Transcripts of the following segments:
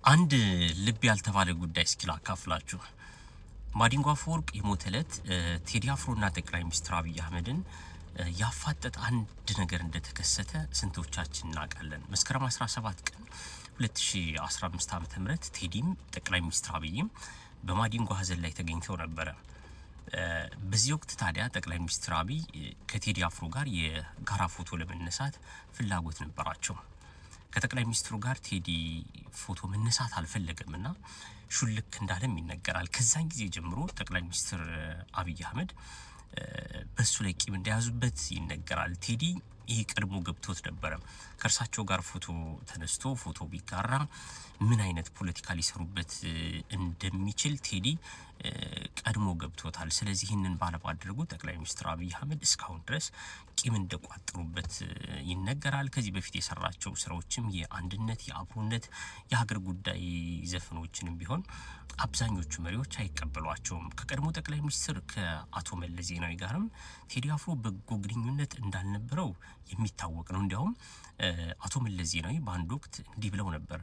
አንድ ልብ ያልተባለ ጉዳይ እስኪ ላካፍላችሁ። ማዲንጎ አፈወርቅ የሞተ ዕለት ቴዲ አፍሮና ጠቅላይ ሚኒስትር አብይ አህመድን ያፋጠጠ አንድ ነገር እንደተከሰተ ስንቶቻችን እናውቃለን? መስከረም 17 ቀን 2015 ዓ.ም ቴዲም ጠቅላይ ሚኒስትር አብይም በማዲንጎ ሀዘን ላይ ተገኝተው ነበረ። በዚህ ወቅት ታዲያ ጠቅላይ ሚኒስትር አብይ ከቴዲ አፍሮ ጋር የጋራ ፎቶ ለመነሳት ፍላጎት ነበራቸው። ከጠቅላይ ሚኒስትሩ ጋር ቴዲ ፎቶ መነሳት አልፈለገምና ሹልክ እንዳለም ይነገራል። ከዛን ጊዜ ጀምሮ ጠቅላይ ሚኒስትር አብይ አህመድ በሱ ላይ ቂም እንደያዙበት ይነገራል። ቴዲ ይሄ ቀድሞ ገብቶት ነበረ። ከእርሳቸው ጋር ፎቶ ተነስቶ ፎቶ ቢጋራ ምን አይነት ፖለቲካ ሊሰሩበት እንደሚችል ቴዲ ቀድሞ ገብቶታል። ስለዚህ ይህንን ባለማድረጉ ጠቅላይ ሚኒስትር አብይ አህመድ እስካሁን ድረስ ቂም እንደቋጠሩበት ይነገራል። ከዚህ በፊት የሰራቸው ስራዎችም የአንድነት፣ የአብሮነት፣ የሀገር ጉዳይ ዘፈኖችንም ቢሆን አብዛኞቹ መሪዎች አይቀበሏቸውም። ከቀድሞ ጠቅላይ ሚኒስትር ከአቶ መለስ ዜናዊ ጋርም ቴዲ አፍሮ በጎ ግንኙነት እንዳልነበረው የሚታወቅ ነው። እንዲያውም አቶ መለስ ዜናዊ በአንድ ወቅት እንዲህ ብለው ነበር።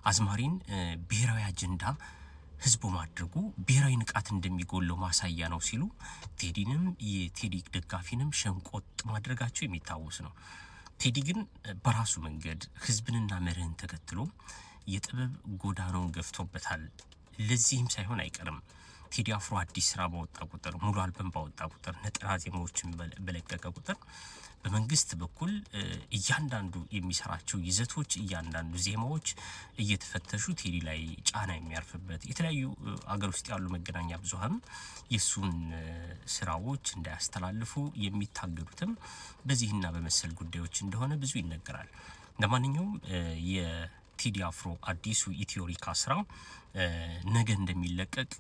አዝማሪን ብሔራዊ አጀንዳ ህዝቡ ማድረጉ ብሔራዊ ንቃት እንደሚጎለው ማሳያ ነው ሲሉ ቴዲንም የቴዲ ደጋፊንም ሸንቆጥ ማድረጋቸው የሚታወስ ነው። ቴዲ ግን በራሱ መንገድ ህዝብንና መርህን ተከትሎ የጥበብ ጎዳናውን ገፍቶበታል። ለዚህም ሳይሆን አይቀርም ቴዲ አፍሮ አዲስ ስራ ባወጣ ቁጥር፣ ሙሉ አልበም ባወጣ ቁጥር፣ ነጠላ ዜማዎችን በለቀቀ ቁጥር በመንግስት በኩል እያንዳንዱ የሚሰራቸው ይዘቶች፣ እያንዳንዱ ዜማዎች እየተፈተሹ ቴዲ ላይ ጫና የሚያርፍበት የተለያዩ አገር ውስጥ ያሉ መገናኛ ብዙሃን የሱን ስራዎች እንዳያስተላልፉ የሚታገዱትም በዚህና በመሰል ጉዳዮች እንደሆነ ብዙ ይነገራል። ለማንኛውም የቴዲ አፍሮ አዲሱ ኢትዮሪካ ስራ ነገ እንደሚለቀቅ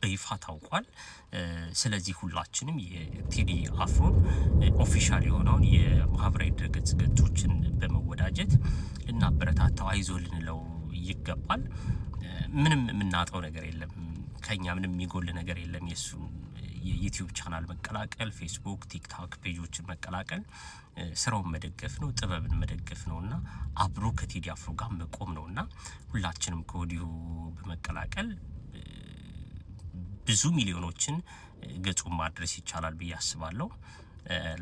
በይፋ ታውቋል። ስለዚህ ሁላችንም የቴዲ አፍሮን ኦፊሻል የሆነውን የማህበራዊ ድረገጽ ገጾችን በመወዳጀት ልናበረታታው አይዞህ ልንለው ይገባል። ምንም የምናጣው ነገር የለም፣ ከኛ ምንም የሚጎል ነገር የለም። የሱን የዩቲዩብ ቻናል መቀላቀል፣ ፌስቡክ፣ ቲክቶክ ፔጆችን መቀላቀል ስራውን መደገፍ ነው፣ ጥበብን መደገፍ ነውና አብሮ ከቴዲ አፍሮ ጋር መቆም ነውና ሁላችንም ከወዲሁ በመቀላቀል ብዙ ሚሊዮኖችን ገጹን ማድረስ ይቻላል ብዬ አስባለሁ።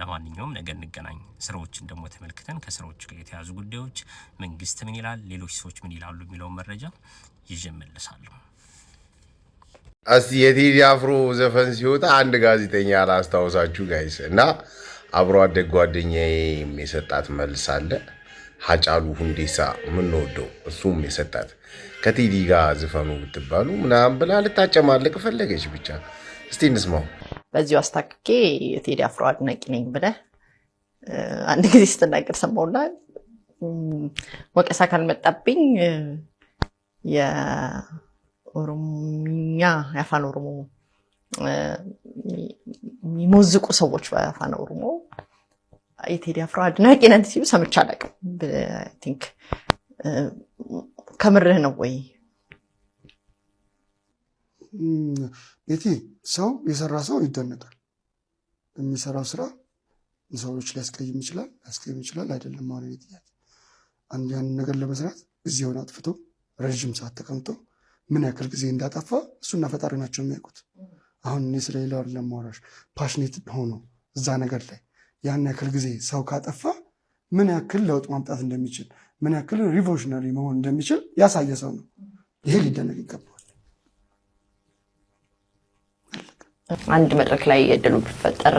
ለማንኛውም ነገ እንገናኝ። ስራዎችን ደግሞ ተመልክተን ከስራዎች ጋር የተያዙ ጉዳዮች መንግስት ምን ይላል፣ ሌሎች ሰዎች ምን ይላሉ የሚለውን መረጃ ይዤ እመለሳለሁ። እስቲ የቴዲ አፍሮ ዘፈን ሲወጣ አንድ ጋዜጠኛ አላስታውሳችሁ ጋይስ እና አብሮ አደግ ጓደኛዬ የሰጣት መልስ አለ። ሀጫሉ ሁንዴሳ ምንወደው እሱም የሰጣት ከቴዲ ጋር ዝፈኑ ብትባሉ ምናምን ብላ ልታጨማልቅ ፈለገች። ብቻ እስቲ እንስማው። በዚሁ አስታክኬ የቴዲ አፍሮ አድናቂ ነኝ ብለህ አንድ ጊዜ ስትናገር ሰማሁና ወቀሳ ካልመጣብኝ የኦሮምኛ የአፋን ኦሮሞ የሚሞዝቁ ሰዎች በአፋን ኦሮሞ የቴዲ አፍሮ አድናቂ ነን ሲሉ ሰምቼ አላውቅም። ቲንክ ከምርህ ነው ወይ? ቤቲ ሰው የሰራ ሰው ይደነቃል። የሚሰራው ስራ ሰዎች ሊያስቀይም ይችላል፣ ሊያስቀይም ይችላል አይደለም። አሁን ጥያቄ አንድ ያን ነገር ለመስራት ጊዜውን አጥፍቶ ረጅም ሰዓት ተቀምጦ ምን ያክል ጊዜ እንዳጠፋ እሱና ፈጣሪ ናቸው የሚያውቁት። አሁን እኔ ስለ ሌላው አይደለም ማውራሽ፣ ፓሽኔት ሆኖ እዛ ነገር ላይ ያን ያክል ጊዜ ሰው ካጠፋ ምን ያክል ለውጥ ማምጣት እንደሚችል፣ ምን ያክል ሪቮሉሽነሪ መሆን እንደሚችል ያሳየ ሰው ነው። ይሄ ሊደነቅ ይገባል። አንድ መድረክ ላይ እድሉ ቢፈጠር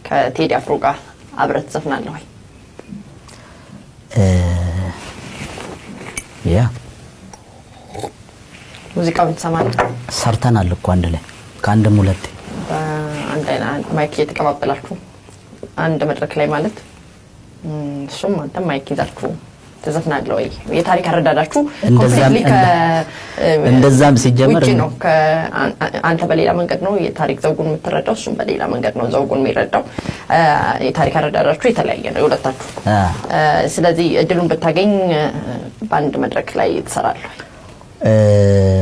ከቴዲ አፍሮ ጋር አብረህ ትዘፍናለህ ወይ? ያ ሙዚቃውን ትሰማለህ? ሰርተናል እኮ አንድ ላይ ከአንድም ሁለቴ አንድ አይነት ማይክ እየተቀባበላችሁ አንድ መድረክ ላይ ማለት እሱም አንተም ማይክ ይዛችሁ ትዘፍናለህ ወይ? የታሪክ አረዳዳችሁ እንደዛም ሲጀመር ነው። አንተ በሌላ መንገድ ነው የታሪክ ዘውጉን የምትረዳው፣ እሱም በሌላ መንገድ ነው ዘውጉን የሚረዳው። የታሪክ አረዳዳችሁ የተለያየ ነው የሁለታችሁ። ስለዚህ እድሉን ብታገኝ በአንድ መድረክ ላይ ትሰራለህ?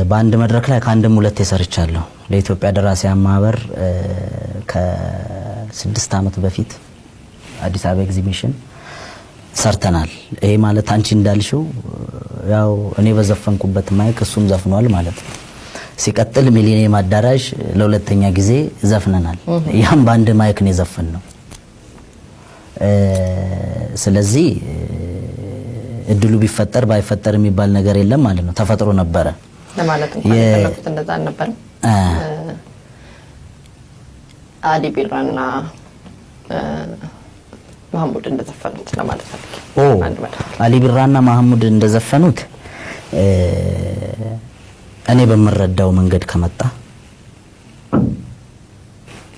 በአንድ መድረክ ላይ ከአንድም ሁለቴ ሰርቻለሁ። ለኢትዮጵያ ደራሲያን ማህበር ከ6 ዓመት በፊት አዲስ አበባ ኤግዚቢሽን ሰርተናል። ይሄ ማለት አንቺ እንዳልሽው ያው እኔ በዘፈንኩበት ማይክ እሱም ዘፍኗል ማለት ነው። ሲቀጥል ሚሊኒየም አዳራሽ ለሁለተኛ ጊዜ ዘፍነናል። ያም በአንድ ማይክ ነው የዘፈነው። ስለዚህ እድሉ ቢፈጠር ባይፈጠር የሚባል ነገር የለም ማለት ነው። ተፈጥሮ ነበረ ለማለት እንኳን የፈለኩት እንደዛ ነበር። አሊ ቢራና መሐሙድ እንደዘፈኑት ለማለት ፈልጌ። አሊ ቢራና መሐሙድ እንደዘፈኑት እኔ በመረዳው መንገድ ከመጣ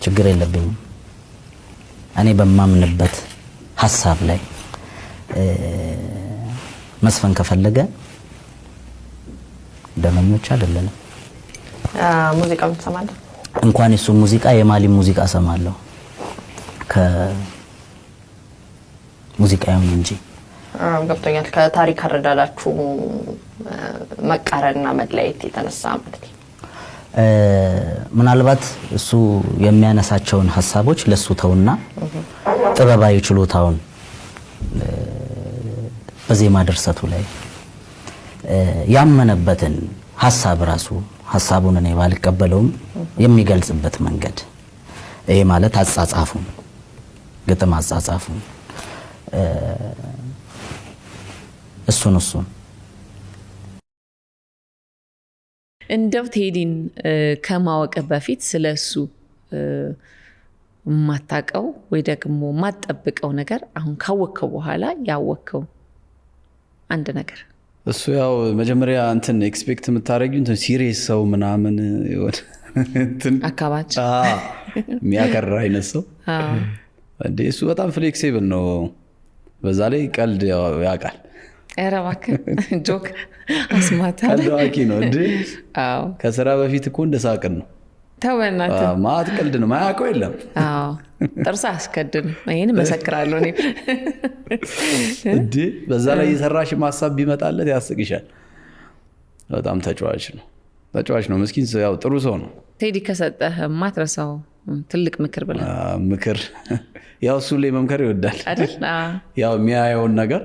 ችግር የለብኝም። እኔ በማምንበት ሐሳብ ላይ መስፈን ከፈለገ ደመኞች አይደለንም። ሙዚቃውን ትሰማለህ? እንኳን እሱ ሙዚቃ የማሊ ሙዚቃ ሰማለሁ ከሙዚቃው እንጂ። ገብቶኛል። ከታሪክ አረዳዳችሁ መቃረንና መለያየት የተነሳ ማለት ነው። ምናልባት እሱ የሚያነሳቸውን ሐሳቦች ለሱ ተውና ጥበባዊ ችሎታውን በዜማ ድርሰቱ ላይ ያመነበትን ሐሳብ ራሱ ሐሳቡን እኔ ባልቀበለውም የሚገልጽበት መንገድ ይሄ ማለት አጻጻፉ ግጥም አጻጻፉ እሱን እንደው ቴዲን ከማወቅ በፊት ስለሱ ማታቀው ወይ ደግሞ ማጠብቀው ነገር አሁን ካወከው በኋላ ያወከው አንድ ነገር እሱ ያው መጀመሪያ እንትን ኤክስፔክት የምታረጊው እንትን ሲሪየስ ሰው ምናምን ይወድ እንትን አካባጭ የሚያከራ አይነት ሰው እንዴ እሱ በጣም ፍሌክሲብል ነው። በዛ ላይ ቀልድ ያውቃል። ኧረ እባክህ ጆክ አስማታ ቀልድ አዋቂ ነው እንዴ። አዎ ከስራ በፊት እኮ እንደሳቅን ነው። ተወናት ማት ቀልድ ነው ማያውቀው የለም። አዎ ጥርስ አስከድን ይሄን መሰክራለሁ እኔ እንዴ። በዛ ላይ የሰራሽ ማሳብ ቢመጣለት ያስቅሻል። በጣም ተጫዋች ነው። ምስኪን ያው ጥሩ ሰው ነው። ቴዲ ከሰጠህ ማትረሳው ትልቅ ምክር ብለ ምክር ያው እሱ ላይ መምከር ይወዳል አይደል? ያው የሚያየውን ነገር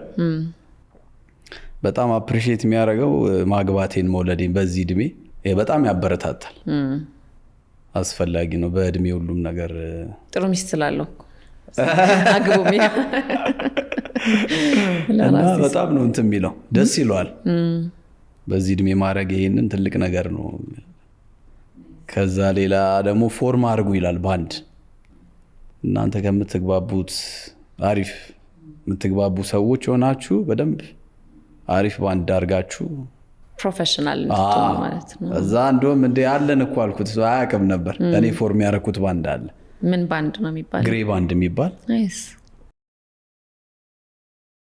በጣም አፕሪሺየት የሚያደርገው ማግባቴን መውለዴን በዚህ እድሜ በጣም ያበረታታል። አስፈላጊ ነው በእድሜ ሁሉም ነገር። ጥሩ ሚስት ስላለው አግቡም እና በጣም ነው እንትን የሚለው ደስ ይለዋል። በዚህ እድሜ ማድረግ ይሄንን ትልቅ ነገር ነው። ከዛ ሌላ ደግሞ ፎርም አድርጉ ይላል ባንድ። እናንተ ከምትግባቡት አሪፍ የምትግባቡ ሰዎች ሆናችሁ በደንብ አሪፍ ባንድ አድርጋችሁ ፕሮፌሽናል ማለት ነው። እዛ እንደውም እንደ ያለን እኮ አልኩት አያውቅም ነበር። እኔ ፎርም ያደረኩት ባንድ አለ። ምን ባንድ ነው የሚባለው? ግሬ ባንድ የሚባል ናይስ